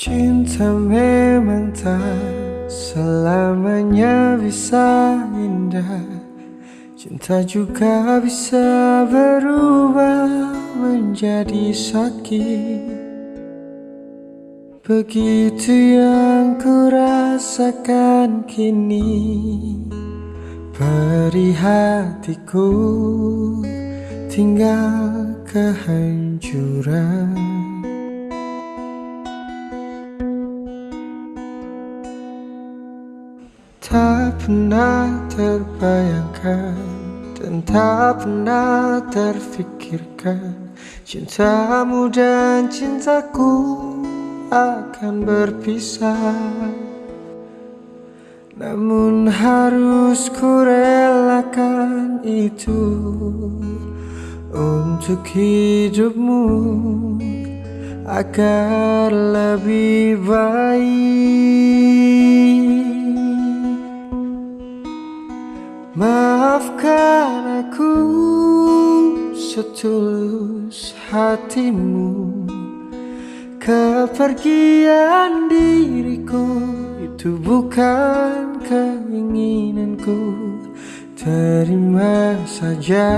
Cinta memang tak selamanya bisa indah. Cinta juga bisa berubah menjadi sakit. Begitu yang ku rasakan kini. Perih hatiku tinggal kehancuran. Tak pernah terbayangkan dan tak pernah terfikirkan cintamu dan cintaku akan berpisah. Namun harus ku relakan itu untuk hidupmu agar lebih baik. Maafkan aku setulus hatimu. Kepergian diriku itu bukan keinginanku. Terima saja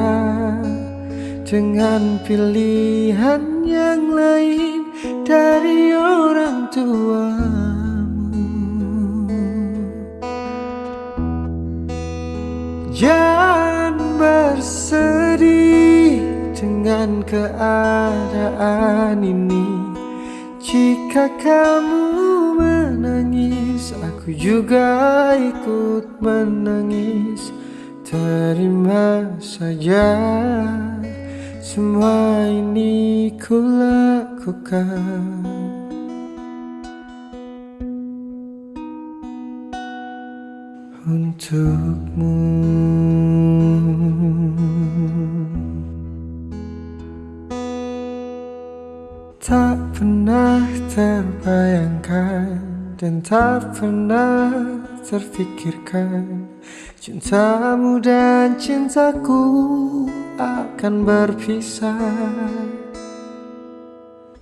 dengan pilihan yang lain dari orang tuamu. Jangan bersedih dengan keadaan ini. Jika kamu menangis, aku juga ikut menangis. Terima saja semua ini ku lakukan untukmu. Tak pernah terbayangkan dan tak pernah terfikirkan cintamu dan cintaku akan berpisah.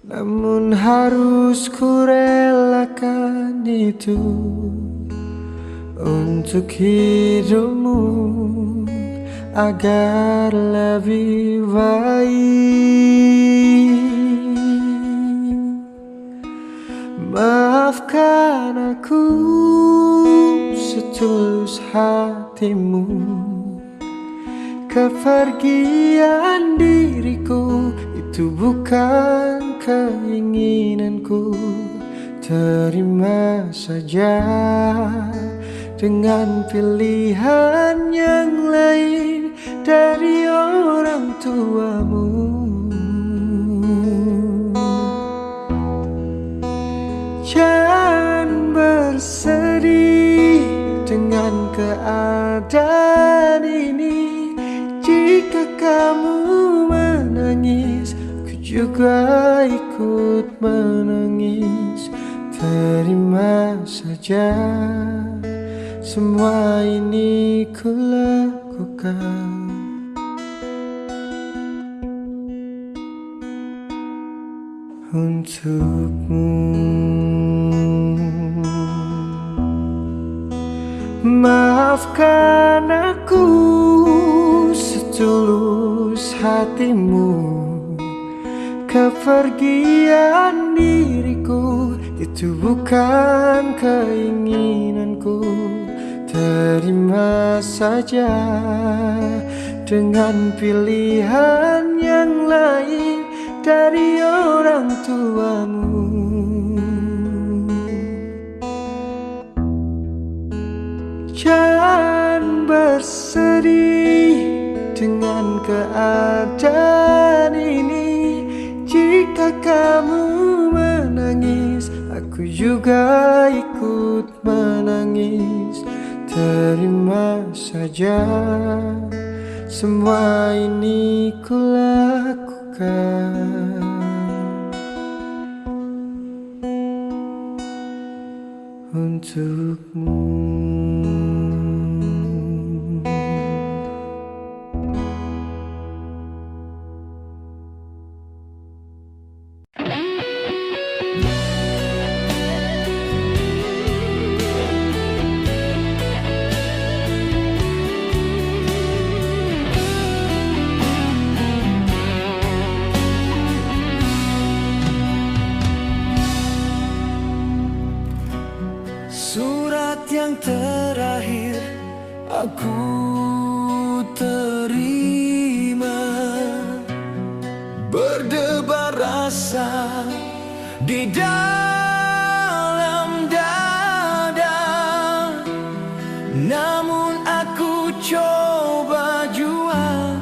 Namun harus ku relakan itu untuk hidupmu agar lebih baik. Maafkan aku setulus hatimu. Kepergian diriku itu bukan keinginanku. Terima saja dengan pilihan yang lain dari orang tuamu. Jangan bersedih dengan keadaan ini. Jika kamu menangis, aku juga ikut menangis. Terima saja semua ini ku lakukan untukmu. Maafkan aku setulus hatimu. Kepergian diriku itu bukan keinginanku. Terima saja dengan pilihan yang lain dari orang tuamu. Jangan bersedih dengan keadaan ini. Jika kamu menangis, aku juga ikut menangis. Terima saja semua ini ku lakukan untukmu. surat yang terakhir aku terima. Berdebar rasa di dalam dada, namun aku coba jua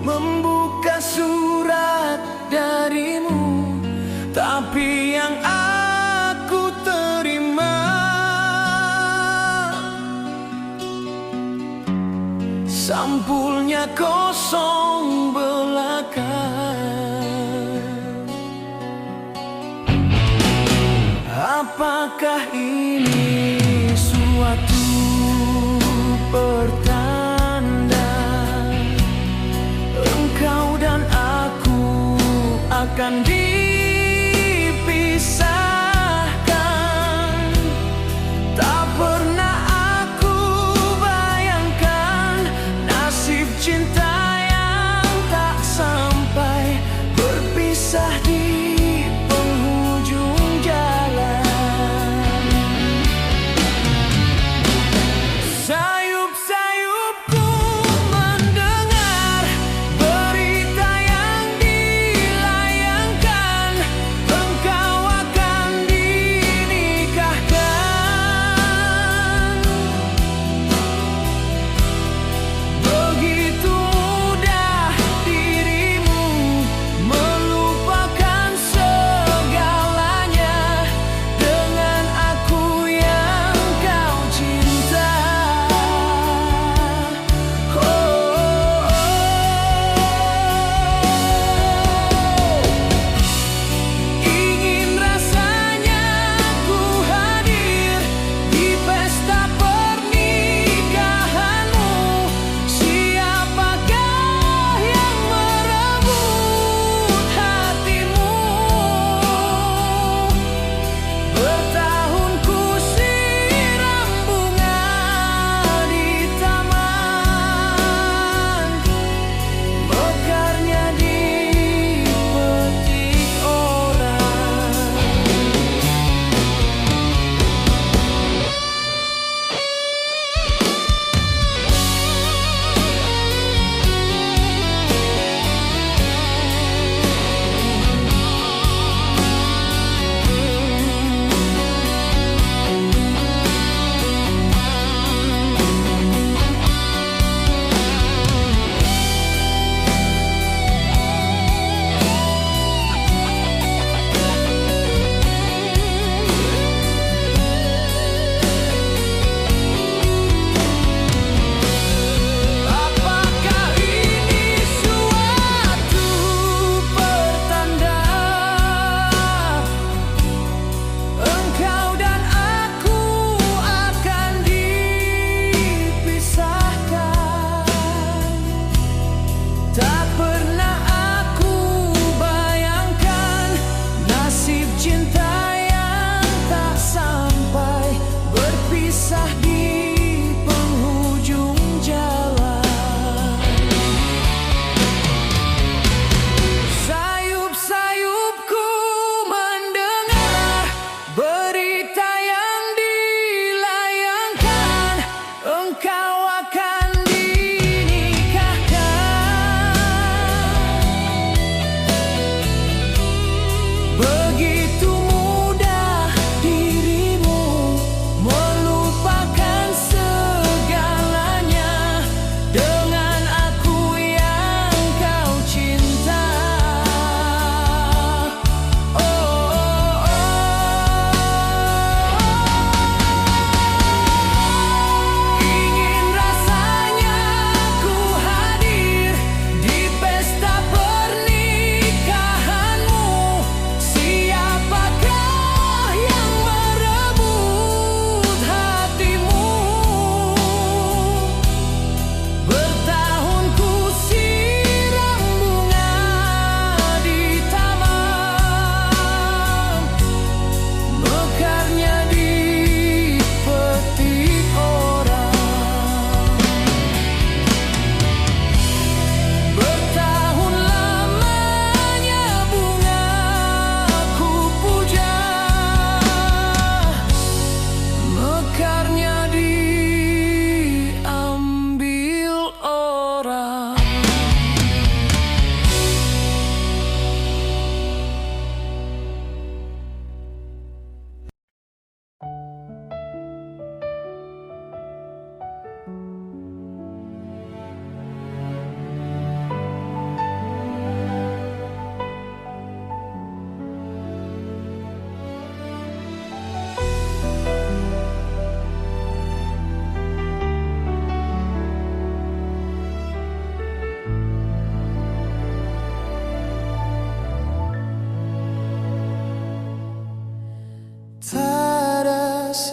membuka surat darimu, tapi yang aku terima sampulnya kosong belaka. Apakah ini suatu pertanda engkau dan aku akan dipisahkan? Tak pernah aku bayangkan nasib cinta yang tak sampai berpisah di penghujung jalan.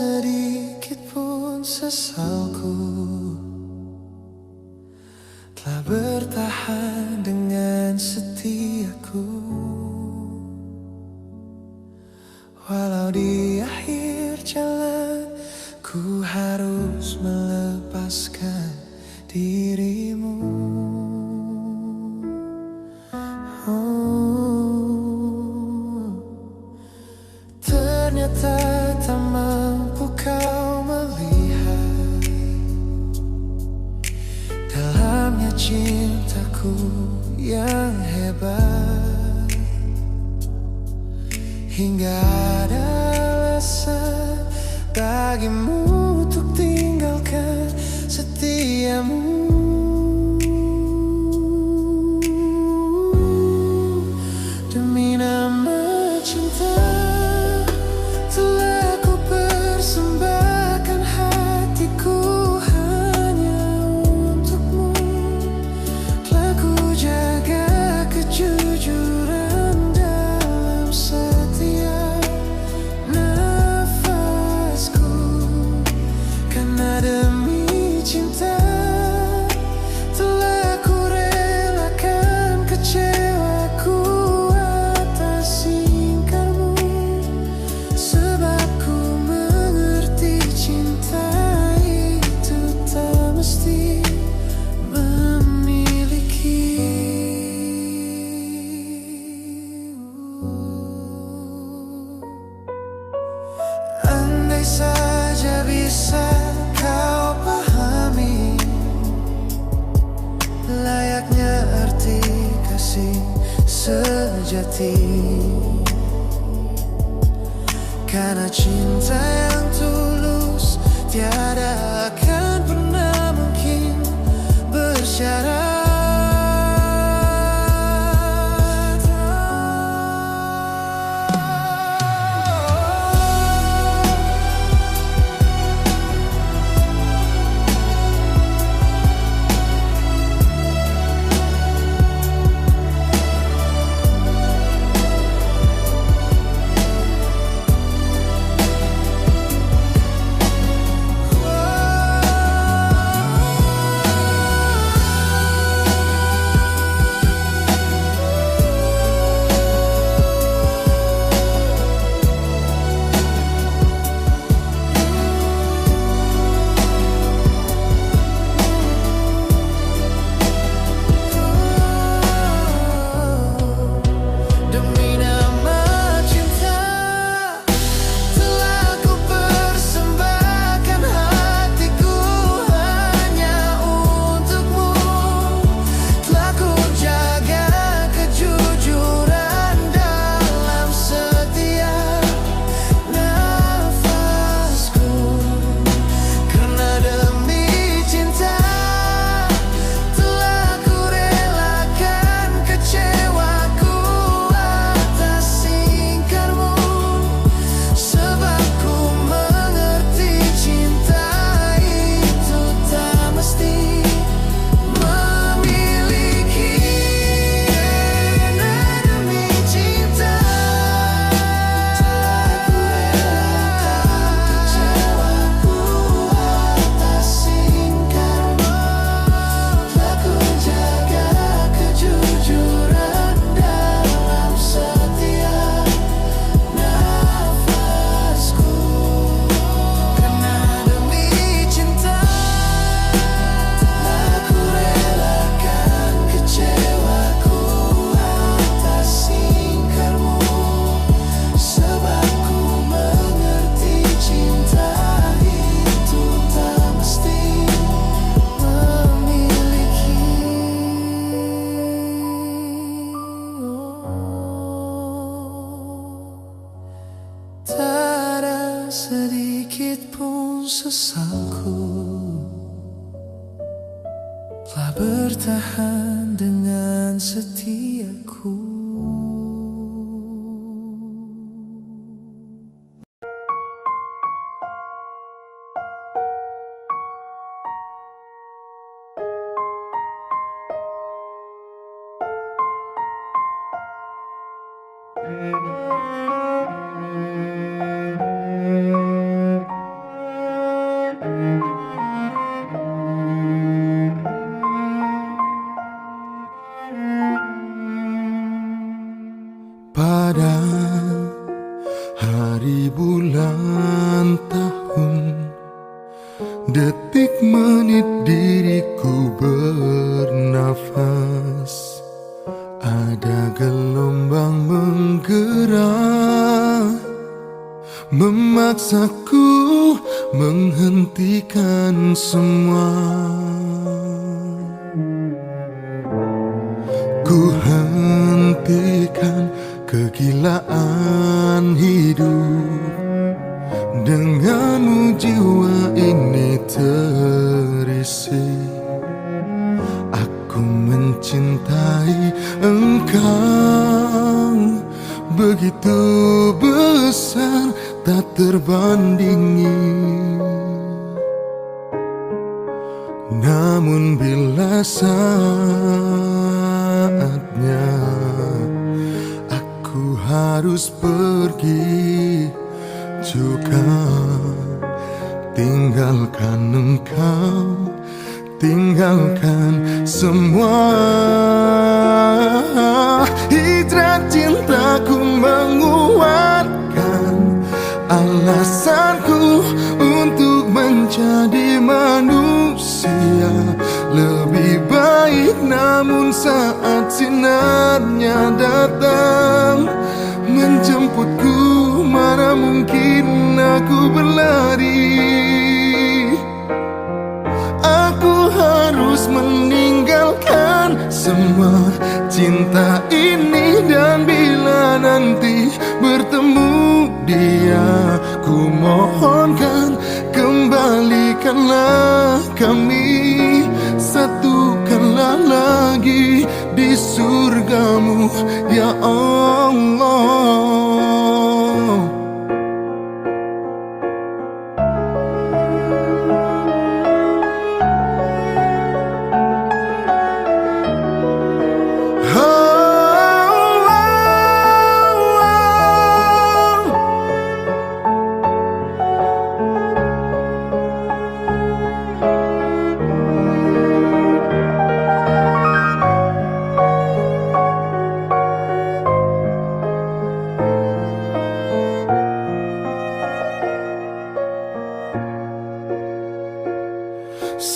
sedikit pun sesalku, telah bertahan dengan setiaku. Walau di akhir jalan ku harus melepaskan dirimu. Ternyata tak mampu kau melihat dalamnya cintaku yang hebat, hingga ada alasan bagimu untuk tinggalkan setiamu. Demi nama cinta telah ku persembahkan hatiku hanya untukmu. Telah ku jaga kejujuran dalam setiap nafasku, karena demi cinta telah ku relakan kecewaku atas ingkarmu. Sebab ku mengerti cinta itu tak mesti memiliki. Andai saja bisa kau pahami layaknya arti kasih sejati, karena cinta yang tulus tiada akan pernah mungkin bersyarat. Sedikit pun sesalku, telah bertahan dengan setiaku. bulan tahun, detik menit diriku bernafas. Ada gelombang menggerak, memaksaku menghentikan semua. Ku hentikan kegilaan hidup, denganmu jiwa ini terisi. Aku mencintai engkau begitu besar, tak terbandingi. Namun bila saatnya aku harus pergi juga, tinggalkan engkau, tinggalkan semua. Hijrah cintaku menguatkan alasanku untuk menjadi manusia lebih baik. Namun saat sinarnya datang menjemputku, mana mungkin aku berlari. Aku harus meninggalkan semua cinta ini, dan bila nanti bertemu dia, ku mohonkan kembalikanlah kami, satukanlah lagi di surgamu ya Allah.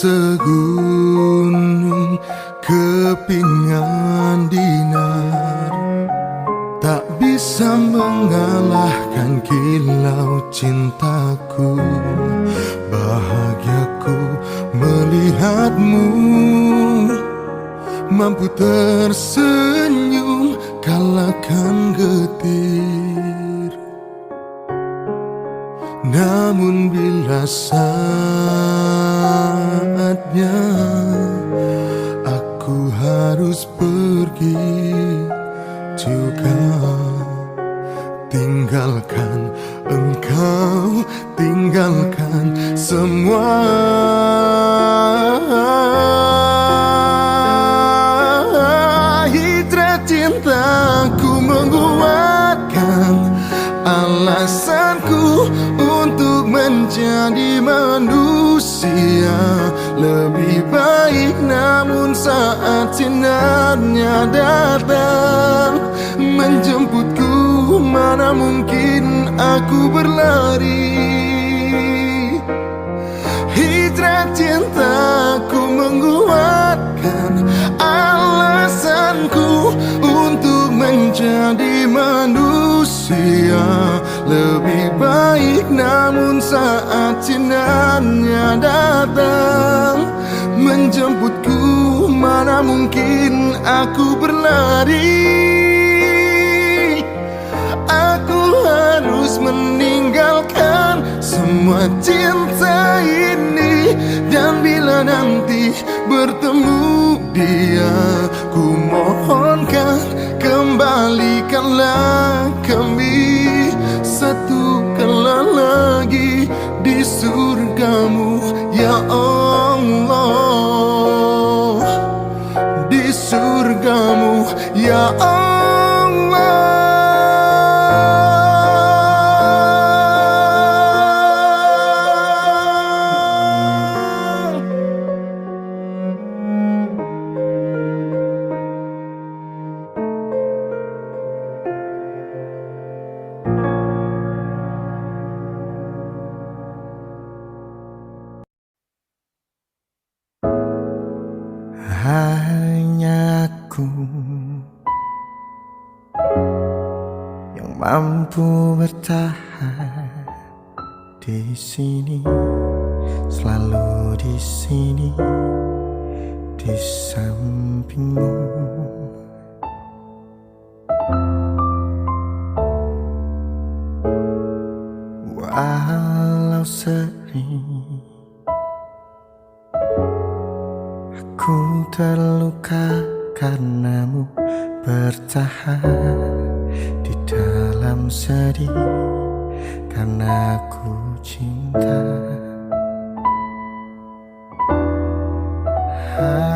Segunung kepingan dinar tak bisa mengalahkan kilau cintaku. Bahagiaku melihatmu mampu tersenyum kalahkan getir. Namun bila saatnya aku harus pergi juga, tinggalkan engkau, tinggalkan semua. Hijrah cintaku menguatkan alasanku untuk menjadi manusia lebih baik. Namun saat sinarnya datang menjemputku, mana mungkin aku berlari. Hijrah cintaku menguatkan alasanku untuk menjadi manusia lebih baik. Namun saat sinarnya datang menjemputku, mana mungkin aku berlari. Aku harus meninggalkan semua cinta ini, dan bila nanti bertemu dia, ku mohonkan kembalikanlah kami, satukanlah lagi di surgamu ya Allah, di surgamu ya Allah. Hanya aku yang mampu bertahan di sini, selalu di sini, di sampingmu. Walau sering aku terluka karenamu, bertahan di dalam sedih karena aku cinta.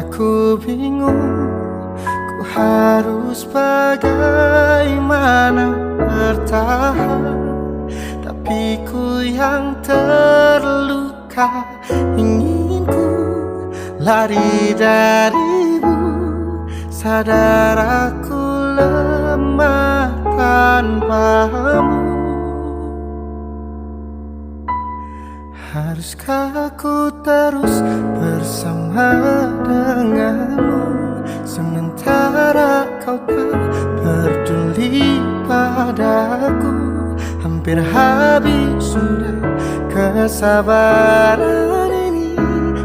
Aku bingung, ku harus bagaimana bertahan, tapi ku yang terluka. Ingin ku lari darimu, sadar aku lemah tanpamu. Haruskah aku terus bersama denganmu, sementara kau tak peduli padaku? Hampir habis sudah kesabaran ini.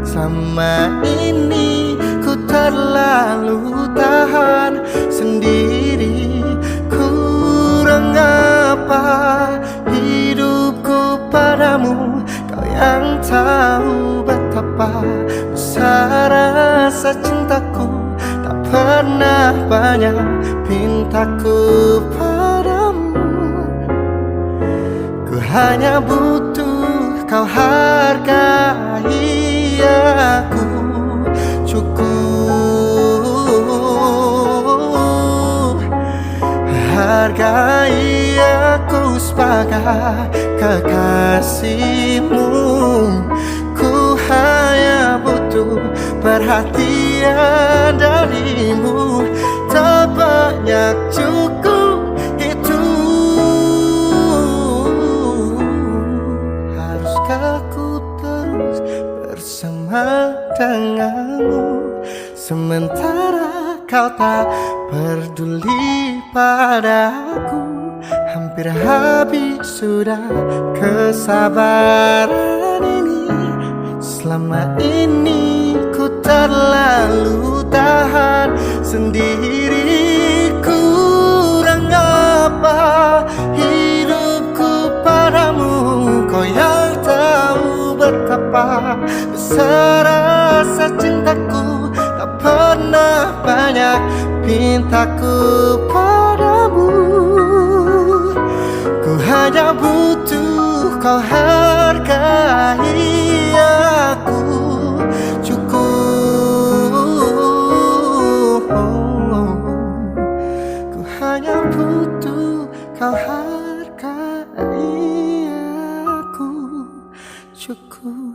Selama ini ku terlalu tahan sendiri. Kurang apa hidupku padamu? Kau yang tahu betapa besar rasa cintaku. Tak pernah banyak pintaku padamu. Ku hanya butuh kau hargai aku. Cukup hargai aku sebagai kekasihmu. Ku hanya butuh perhatian darimu. Tak banyak, cukup itu. Haruskah ku terus bersama denganmu, sementara kau tak peduli padaku? Hampir habis sudah kesabaran ini. Selama ini ku terlalu tahan sendiri. Kurang apa hidupku padamu? Kau yang tahu betapa besar rasa cintaku. Tak pernah banyak pintaku padamu. Ku hanya butuh kau hargai aku. Cukup. Ku hanya butuh kau hargai aku. Cukup.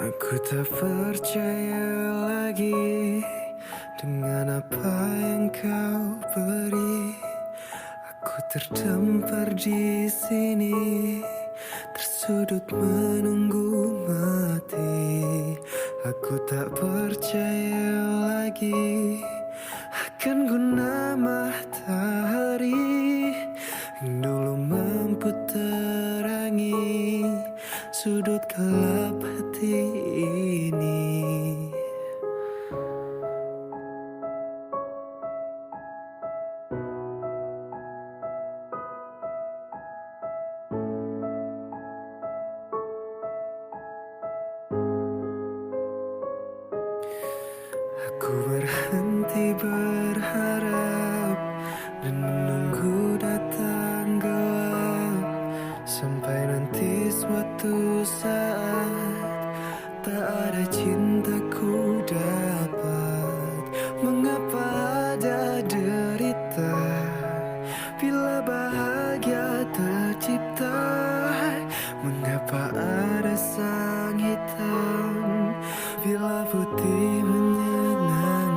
Aku tak percaya lagi dengan apa yang kau beri. Aku terdampar di sini, tersudut menunggu mati. Aku tak percaya lagi akan guna matahari yang dulu mampu terangi sudut gelap hati ini. Sampai nanti suatu saat tak ada cintaku dapat. Mengapa ada derita bila bahagia tercipta? Mengapa ada sang hitam bila putih menyenangkan?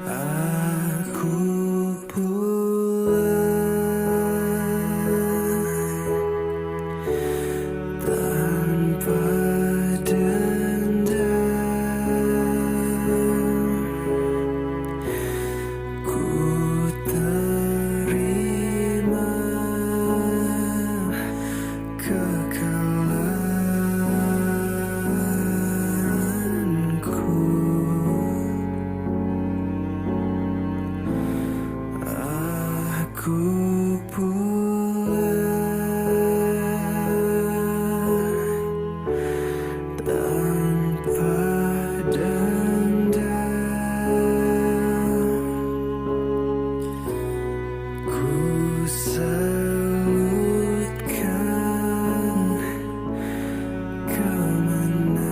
Aku pulang tanpa dendam. Ku terima kekalahanku. Aku pulang tanpa dendam. Ku salutkan kemenanganmu.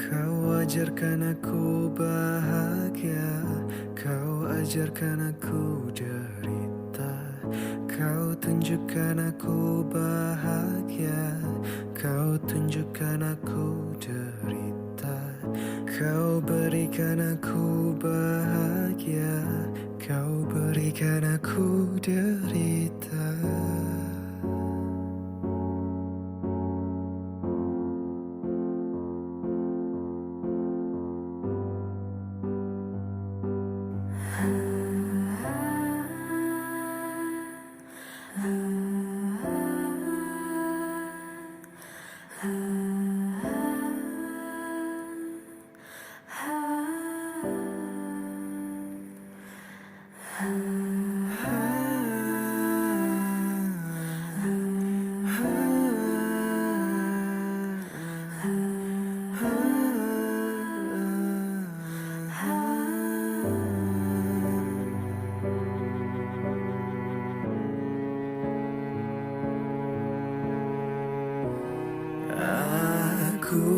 Kau ajarkan aku bahagia, kau ajarkan aku derita. Kau tunjukkan aku bahagia, kau tunjukkan aku derita. Kau berikan aku bahagia, kau berikan aku derita. Aku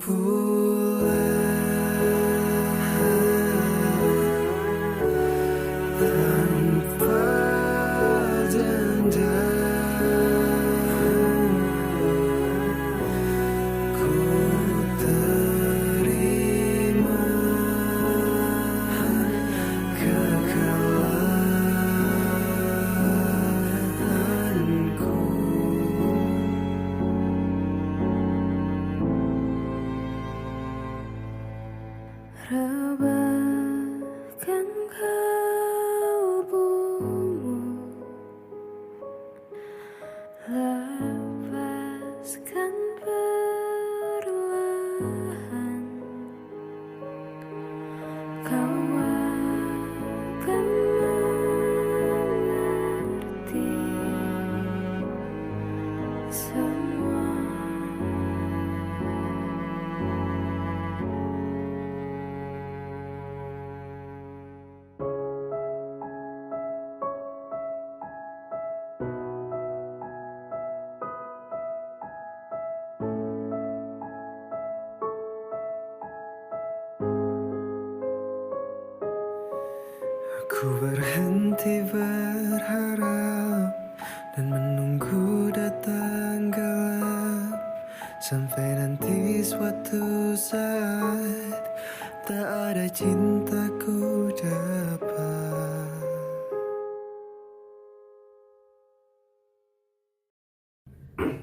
pulang tanpa dendam. Ku terima kekalahanku. Rebahkan kalbumu, lepaskan perlahan. Kau akan mengerti semua. Ku berhenti berharap dan menunggu datang gelap. Sampai nanti suatu saat tak ada cintaku dapat.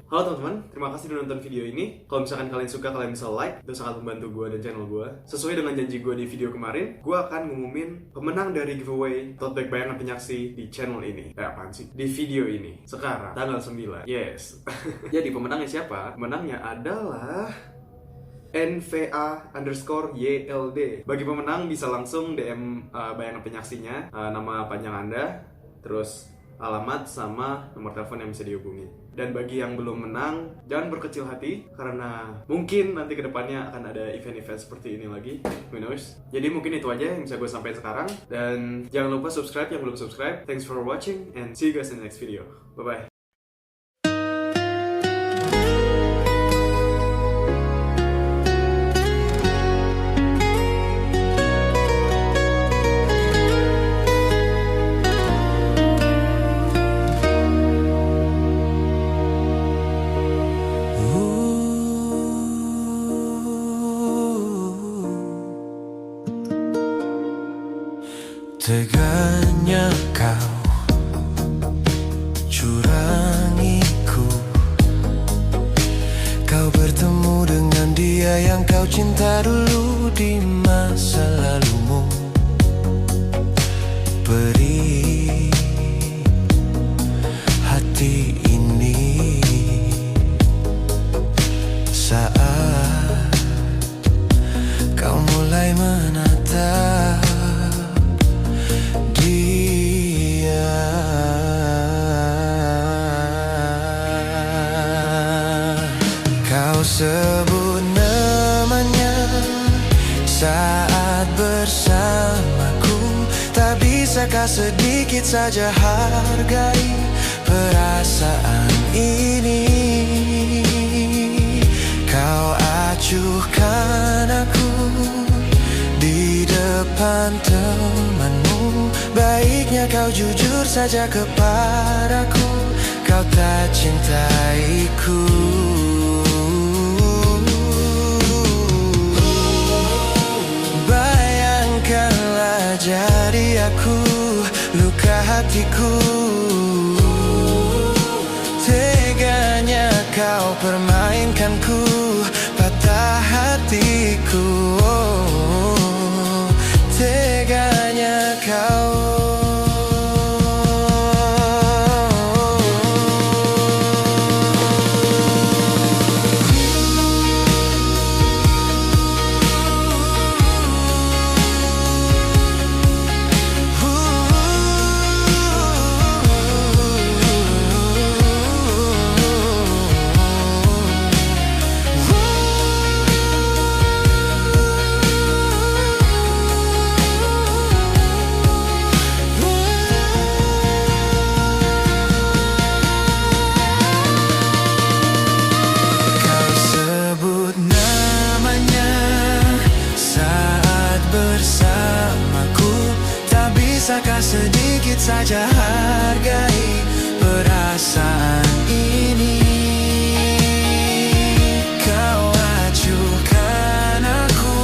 Halo teman-teman, terima kasih sudah nonton video ini. Kalau misalkan kalian suka, kalian bisa like. Itu sangat membantu gue dan channel gue. Sesuai dengan janji gue di video kemarin, gue akan ngumumin pemenang dari giveaway tote bag bayangan penyaksi di channel ini. Apaan sih? Di video ini. Sekarang, tanggal 9. Yes. Jadi pemenangnya siapa? Pemenangnya adalah NVA_YLD. Bagi pemenang bisa langsung DM bayangan penyaksinya, nama panjang Anda, terus alamat sama nomor telepon yang bisa dihubungi. Dan bagi yang belum menang, jangan berkecil hati karena mungkin nanti kedepannya akan ada event-event seperti ini lagi. Who knows? Jadi mungkin itu aja yang bisa gue sampaikan sekarang. Dan jangan lupa subscribe yang belum subscribe. Thanks for watching and see you guys in the next video. Bye-bye. Teganya kau curangiku. Kau bertemu dengan dia yang kau cinta dulu di masa lalumu. Beri hati ini saat kau mulai menatap dia. Kau sebut namanya saat bersamaku. Tak bisakah sedikit saja hargai perasaan ini? Kau acuhkan aku di depan temanmu. Baiknya kau jujur saja kepadaku, kau tak cintaiku. Bayangkanlah jadi aku, luka hatiku. Teganya kau permainkanku, patah hatiku. Teganya kau. Bisakah sedikit saja hargai perasaan ini? Kau acuhkan aku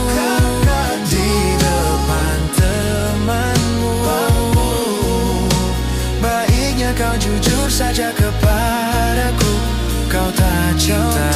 di depan temanmu. Baiknya kau jujur saja kepadaku, kau tak cintaiku.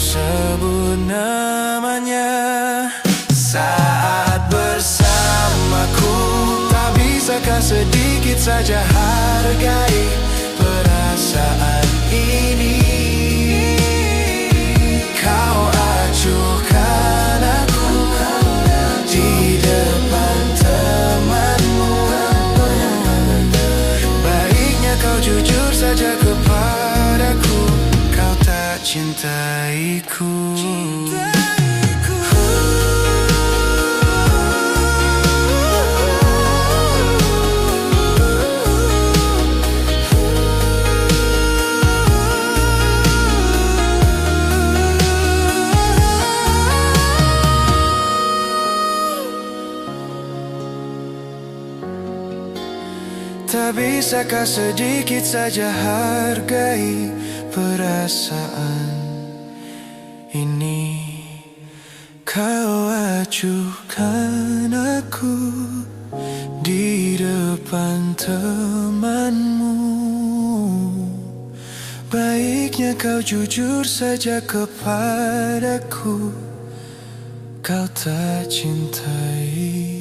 Sebut namanya saat bersamaku. Tak bisakah sedikit saja hargai perasaan ini? Kau acuhkan aku di depan temanmu. Baiknya kau jujur saja kepadaku, kau tak cintaiku. Tak bisakah sedikit saja hargai perasaan ini kau acuhkan aku di depan temanmu. Baiknya kau jujur saja kepadaku, kau tak cintaiku.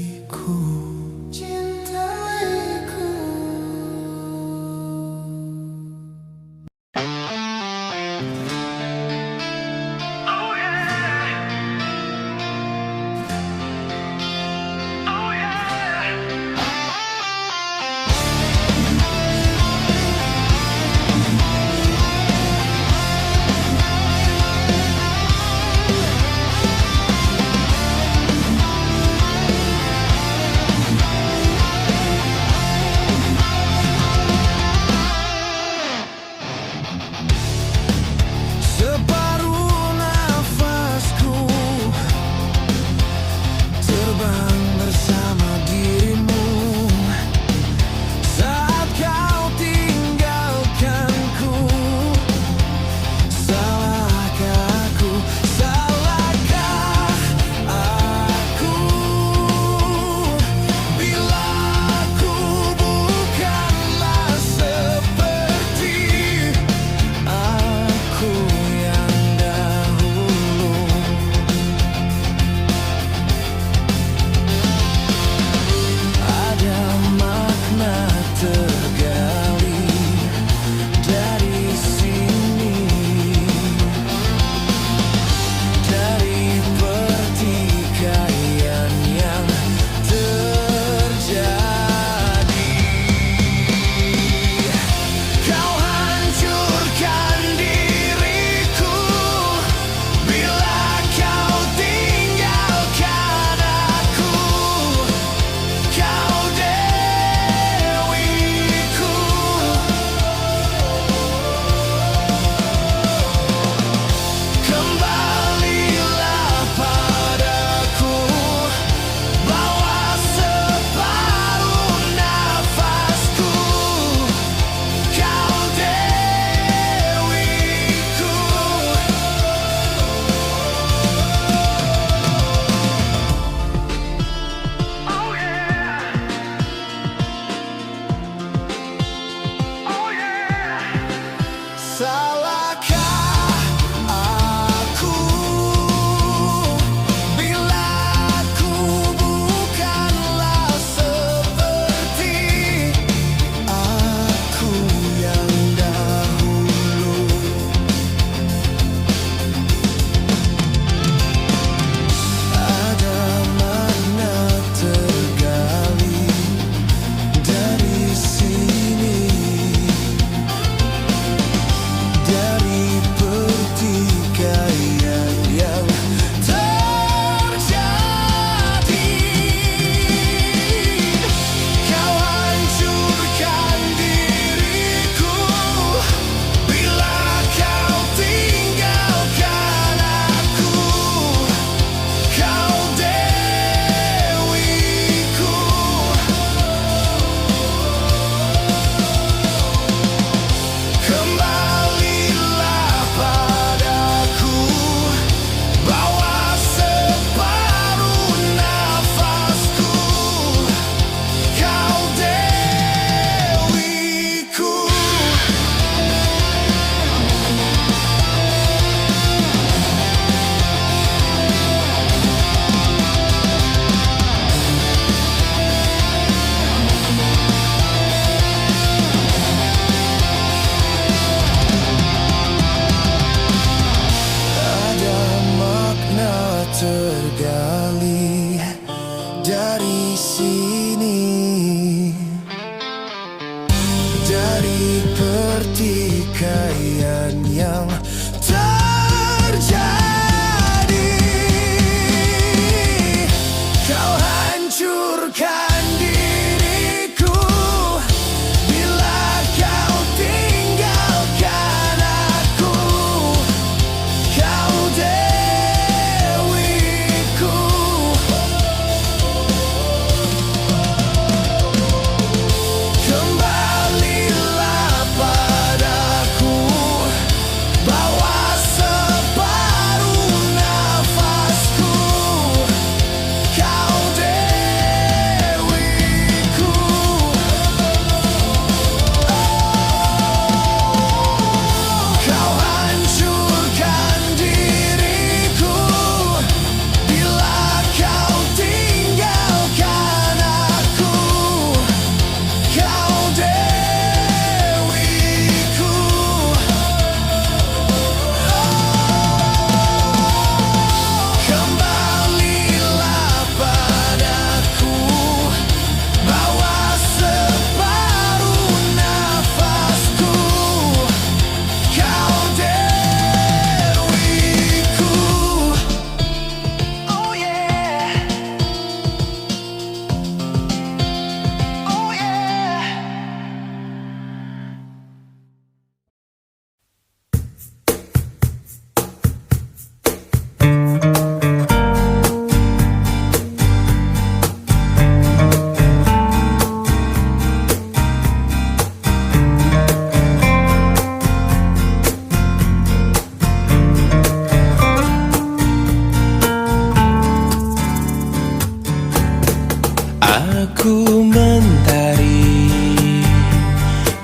Aku mentari,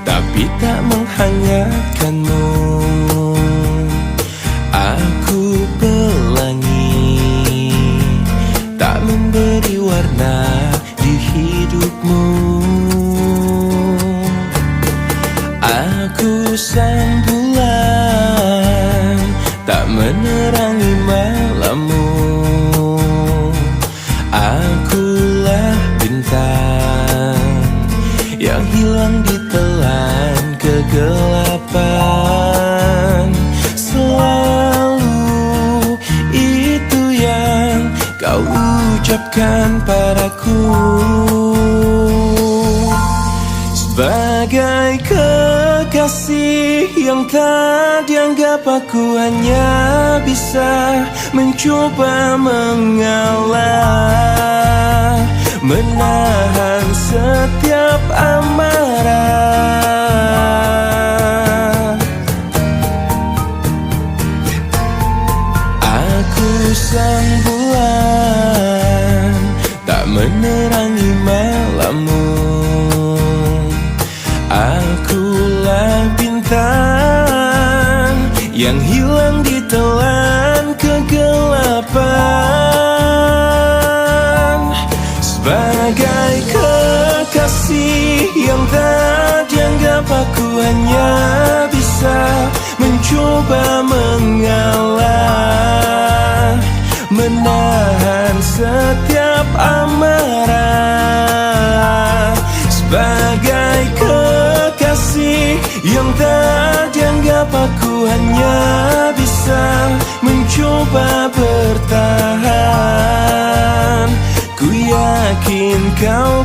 tapi tak menghangatkanmu. Aku pelangi, tak memberi warna di hidupmu. Aku sang bulan, tak menerangi malammu. Akulah bintang yang hilang ditelan kegelapan. Selalu itu yang kau ucapkan padaku, sebagai kekasih yang tak dianggap. Aku hanya bisa mencoba mengalah, menahan setiap amarah. Aku sang bulan, tak menerangi malammu. Akulah bintang yang hilang ditelan kegelapan. Sebagai kekasih yang tak dianggap, aku hanya bisa mencoba mengalah, menahan setiap amarah. Sebagai kekasih yang tak dianggap, aku hanya bisa mencoba bertahan. Ku yakin kau